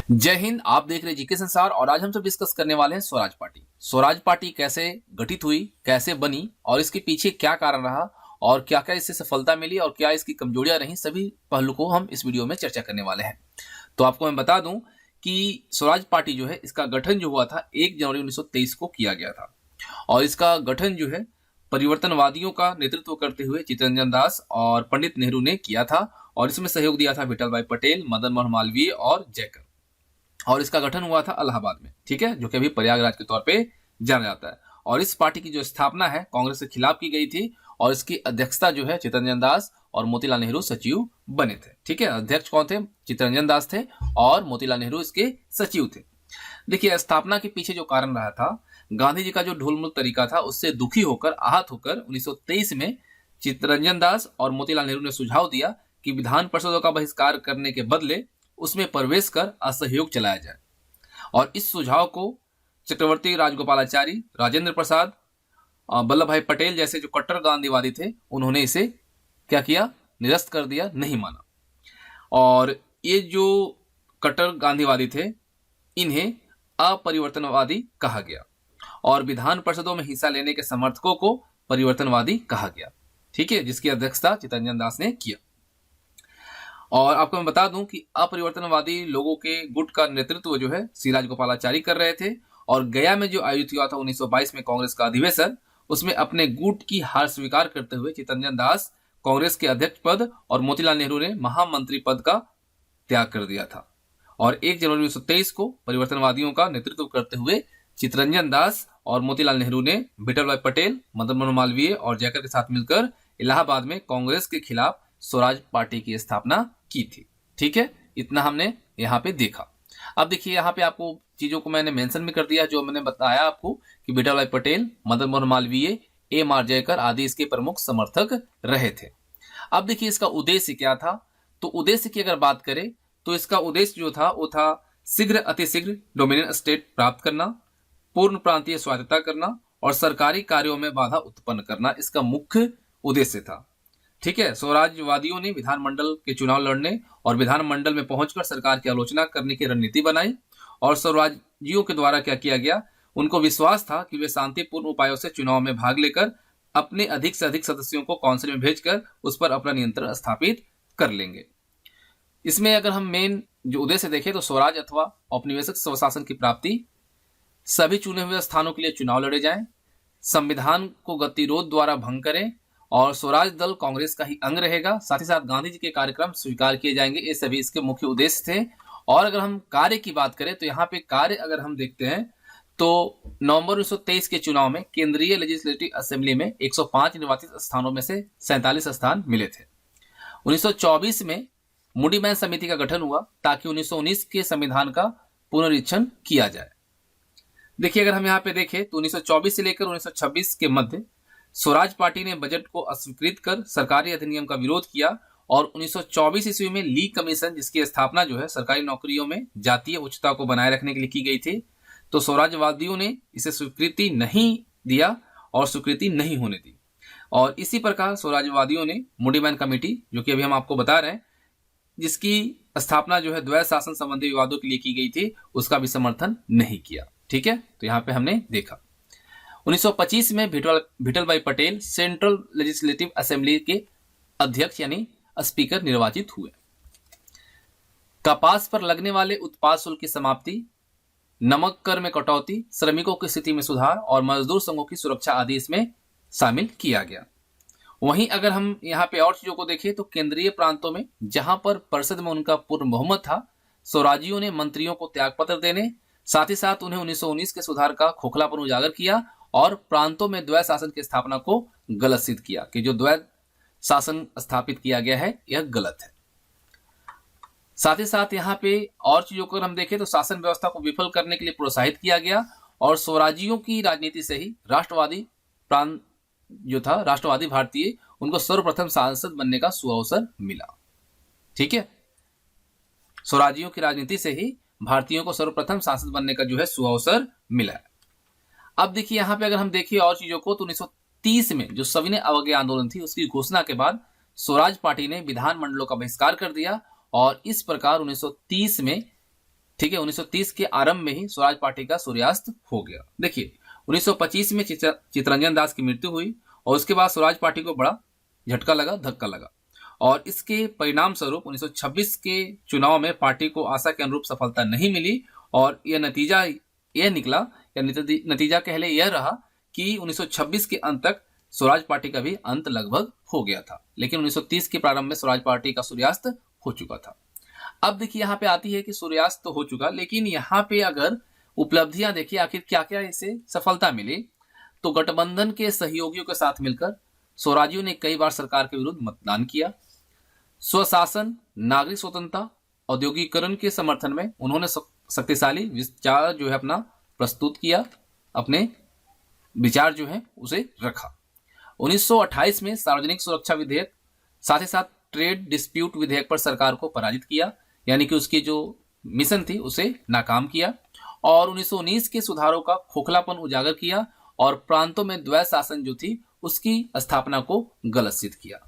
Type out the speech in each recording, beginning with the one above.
जय हिंद। आप देख रहे जीके संसार और आज हम सब डिस्कस करने वाले हैं स्वराज पार्टी। स्वराज पार्टी कैसे गठित हुई, कैसे बनी और इसके पीछे क्या कारण रहा और क्या क्या इससे सफलता मिली और क्या इसकी कमजोरियां रही, सभी पहलू को हम इस वीडियो में चर्चा करने वाले हैं। तो आपको मैं बता दूं कि स्वराज पार्टी जो है, इसका गठन जो हुआ था 1 जनवरी 1923 को किया गया था और इसका गठन जो है परिवर्तनवादियों का नेतृत्व करते हुए चित्तरंजन दास और पंडित नेहरू ने किया था और इसमें सहयोग दिया था विठल भाई पटेल, मदन मोहन मालवीय और जयकर। और इसका गठन हुआ था इलाहाबाद में, ठीक है, जो कि अभी प्रयागराज के तौर पे जाना जाता है। और इस पार्टी की जो स्थापना है कांग्रेस के खिलाफ की गई थी और इसकी अध्यक्षता जो है चित्तरंजन दास और मोतीलाल नेहरू सचिव बने थे। ठीक है, अध्यक्ष कौन थे? चित्तरंजन दास थे और मोतीलाल नेहरू इसके सचिव थे। देखिए, स्थापना के पीछे जो कारण रहा था, गांधी जी का जो ढोलमुल तरीका था उससे दुखी होकर, आहत होकर 1923 में चित्तरंजन दास और मोतीलाल नेहरू ने सुझाव दिया कि विधान परिषदों का बहिष्कार करने के बदले उसमें प्रवेश कर असहयोग चलाया जाए। और इस सुझाव को चक्रवर्ती राजगोपालाचारी, राजेंद्र प्रसाद, वल्लभ भाई पटेल जैसे जो कट्टर गांधीवादी थे, उन्होंने इसे क्या किया? निरस्त कर दिया, नहीं माना। और ये जो कट्टर गांधीवादी थे, इन्हें अपरिवर्तनवादी कहा गया और विधान परिषदों में हिस्सा लेने के समर्थकों को परिवर्तनवादी कहा गया। ठीक है, जिसकी अध्यक्षता चित्तरंजन दास ने किया। और आपको मैं बता दूं कि अपरिवर्तनवादी लोगों के गुट का नेतृत्व जो है सी राजगोपालाचारी कर रहे थे और गया में जो आयोजित हुआ था 1922 में कांग्रेस का अधिवेशन, उसमें अपने गुट की हार स्वीकार करते हुए चित्तरंजन दास कांग्रेस के अध्यक्ष पद और मोतीलाल नेहरू ने महामंत्री पद का त्याग कर दिया था। और 1 जनवरी 1923 को परिवर्तनवादियों का नेतृत्व करते हुए चित्तरंजन दास और मोतीलाल नेहरू ने विठल भाई पटेल, मदन मोहन मालवीय और जयकर के साथ मिलकर इलाहाबाद में कांग्रेस के खिलाफ स्वराज पार्टी की स्थापना की थी। ठीक है, इतना हमने यहाँ पे देखा। अब देखिए, यहाँ पे आपको चीजों को मैंने मेंशन भी कर दिया, जो मैंने बताया आपको कि विठल भाई पटेल, मदन मोहन मालवीय, एम.आर. जयकर आदि इसके प्रमुख समर्थक रहे थे। अब देखिए, इसका उद्देश्य क्या था? तो उद्देश्य की अगर बात करें तो इसका उद्देश्य जो था वो था शीघ्र अतिशीघ्र डोमिनियन स्टेट प्राप्त करना, पूर्ण प्रांतीय स्वायत्तता करना और सरकारी कार्यों में बाधा उत्पन्न करना, इसका मुख्य उद्देश्य था। ठीक है, स्वराज्यवादियों ने विधानमंडल के चुनाव लड़ने और विधानमंडल में पहुंचकर सरकार की आलोचना करने की रणनीति बनाई और स्वराज्यियों के द्वारा क्या किया गया, उनको विश्वास था कि वे शांतिपूर्ण उपायों से चुनाव में भाग लेकर अपने अधिक से अधिक सदस्यों को काउंसिल में भेजकर उस पर अपना नियंत्रण स्थापित कर लेंगे। इसमें अगर हम मेन जो उद्देश्य देखें तो स्वराज अथवा औपनिवेशिक स्वशासन की प्राप्ति, सभी चुने हुए स्थानों के लिए चुनाव लड़े जाएं, संविधान को गतिरोध द्वारा भंग करें और स्वराज दल कांग्रेस का ही अंग रहेगा, साथ ही साथ गांधी जी के कार्यक्रम स्वीकार किए जाएंगे। ये सभी इसके मुख्य उद्देश्य थे। और अगर हम कार्य की बात करें तो यहाँ पे कार्य अगर हम देखते हैं तो नवंबर 1923 के चुनाव में केंद्रीय लेजिस्लेटिव असेंबली में 105 निर्वाचित स्थानों में से 47 स्थान मिले थे। 1924 में मूडीमैन समिति का गठन हुआ ताकि 1919 के संविधान का पुनरीक्षण किया जाए। देखिए, अगर हम यहाँ पे देखें तो 1924 से लेकर 1926 के मध्य स्वराज पार्टी ने बजट को अस्वीकृत कर सरकारी अधिनियम का विरोध किया और 1924 ईस्वी में ली कमीशन, जिसकी स्थापना जो है सरकारी नौकरियों में जातीय उच्चता को बनाए रखने के लिए की गई थी, तो स्वराजवादियों ने इसे स्वीकृति नहीं दिया और स्वीकृति नहीं होने दी। और इसी प्रकार स्वराजवादियों ने मूडीमैन कमेटी, जो कि अभी हम आपको बता रहे हैं, जिसकी स्थापना जो है द्वैध शासन संबंधी विवादों के लिए की गई थी, उसका भी समर्थन नहीं किया। ठीक है, तो यहाँ पे हमने देखा 1925 में विठल भाई पटेल सेंट्रल लेजिस्लेटिव असेंबली के अध्यक्ष यानी स्पीकर निर्वाचित हुए। कपास पर लगने वाले उत्पाद शुल्क की समाप्ति, नमक कर में कटौती, श्रमिकों की स्थिति में सुधार और मजदूर संघों की सुरक्षा आदि इसमें शामिल किया गया। वहीं अगर हम यहाँ पे और चीजों को देखें तो केंद्रीय प्रांतों में जहां पर परिषद में उनका पूर्ण बहुमत था, स्वराजियों ने मंत्रियों को त्यागपत्र देने, साथ ही साथ उन्हें 1919 के सुधार का खोखलापन उजागर किया और प्रांतों में द्वैध शासन की स्थापना को गलत सिद्ध किया कि जो द्वैध शासन स्थापित किया गया है यह गलत है। साथ ही साथ यहाँ पे और चीजों को हम देखें तो शासन व्यवस्था को विफल करने के लिए प्रोत्साहित किया गया और स्वराजियों की राजनीति से ही राष्ट्रवादी प्रांत जो था, राष्ट्रवादी भारतीय, उनको सर्वप्रथम सांसद बनने का सुअवसर मिला। ठीक है, स्वराजियों की राजनीति से ही भारतीयों को सर्वप्रथम सांसद बनने का जो है सुअवसर मिला है। अब देखिए, यहाँ पे अगर हम देखिए और चीजों को तो 1930 में जो सविनय अवज्ञा आंदोलन थी, उसकी घोषणा के बाद स्वराज पार्टी ने विधानमंडलों का बहिष्कार कर दिया और इस प्रकार 1930 में ठीक है, 1930 के आरंभ में ही स्वराज पार्टी का सूर्यास्त हो गया। देखिए 1925 में चित्तरंजन दास की मृत्यु हुई और उसके बाद स्वराज पार्टी को बड़ा झटका लगा, धक्का लगा, और इसके परिणाम स्वरूप 1926 के चुनाव में पार्टी को आशा के अनुरूप सफलता नहीं मिली और यह नतीजा यह निकला, या नतीजा कह ले यह रहा कि 1926 के अंत तक स्वराज पार्टी का भी अंत लगभग हो गया था। लेकिन 1930 के प्रारंभ में स्वराज पार्टी का सूर्यास्त हो चुका था। अब देखिए यहाँ पे आती है कि सूर्यास्त तो हो चुका, लेकिन यहाँ पे अगर उपलब्धियां देखिए आखिर क्या क्या इसे सफलता मिली, तो गठबंधन के सहयोगियों के साथ मिलकर स्वराजियों ने कई बार सरकार के विरुद्ध मतदान किया। स्वशासन, नागरिक स्वतंत्रता, औद्योगिकरण के समर्थन में उन्होंने शक्तिशाली विचार जो है अपना प्रस्तुत किया, अपने विचार जो है उसे रखा। 1928 में सार्वजनिक सुरक्षा विधेयक, साथ ही साथ ट्रेड डिस्प्यूट विधेयक पर सरकार को पराजित किया, यानी कि उसकी जो मिशन थी उसे नाकाम किया, और 1919 के सुधारों का खोखलापन उजागर किया और प्रांतों में द्वैध शासन जो थी उसकी स्थापना को गलत सिद्ध किया।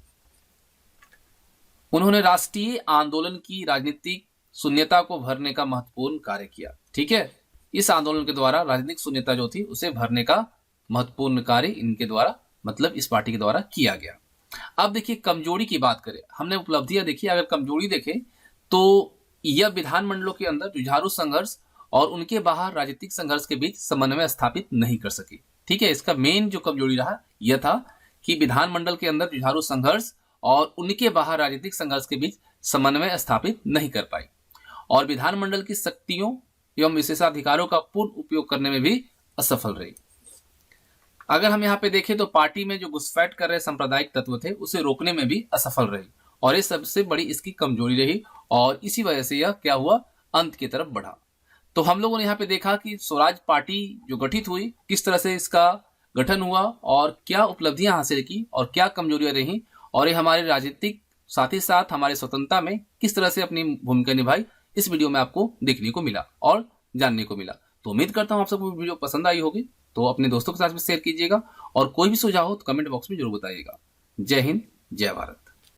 उन्होंने राष्ट्रीय आंदोलन की राजनीतिक शून्यता को भरने का महत्वपूर्ण कार्य किया। ठीक है, इस आंदोलन के द्वारा राजनीतिक शून्यता जो थी उसे भरने का महत्वपूर्ण कार्य इनके द्वारा, मतलब इस पार्टी के द्वारा किया गया। अब देखिए कमजोरी की बात करें, हमने उपलब्धियां देखी, अगर कमजोरी देखें तो यह विधानमंडलों के अंदर जुझारू संघर्ष और उनके बाहर राजनीतिक संघर्ष के बीच समन्वय स्थापित नहीं कर सकी। ठीक है, इसका मेन जो कमजोरी रहा यह था कि विधानमंडल के अंदर जुझारू संघर्ष और उनके बाहर राजनीतिक संघर्ष के बीच समन्वय स्थापित नहीं कर पाई, और विधानमंडल की शक्तियों एवं विशेषाधिकारों का पूर्ण उपयोग करने में भी असफल रही। अगर हम यहाँ पे देखें तो पार्टी में जो घुसपैठ कर रहे सांप्रदायिक तत्व थे उसे रोकने में भी असफल रही, और ये सबसे बड़ी इसकी कमजोरी रही, और इसी वजह से यह क्या हुआ, अंत की तरफ बढ़ा। तो हम लोगों ने यहाँ पे देखा कि स्वराज पार्टी जो गठित हुई, किस तरह से इसका गठन हुआ और क्या उपलब्धियां हासिल की और क्या कमजोरियां रही, और ये हमारे राजनीतिक साथ ही साथ हमारे स्वतंत्रता में किस तरह से अपनी भूमिका निभाई, इस वीडियो में आपको देखने को मिला और जानने को मिला। तो उम्मीद करता हूँ आप सबको वीडियो पसंद आई होगी, तो अपने दोस्तों के साथ भी शेयर कीजिएगा, और कोई भी सुझाव हो तो कमेंट बॉक्स में जरूर बताइएगा। जय हिंद, जय भारत।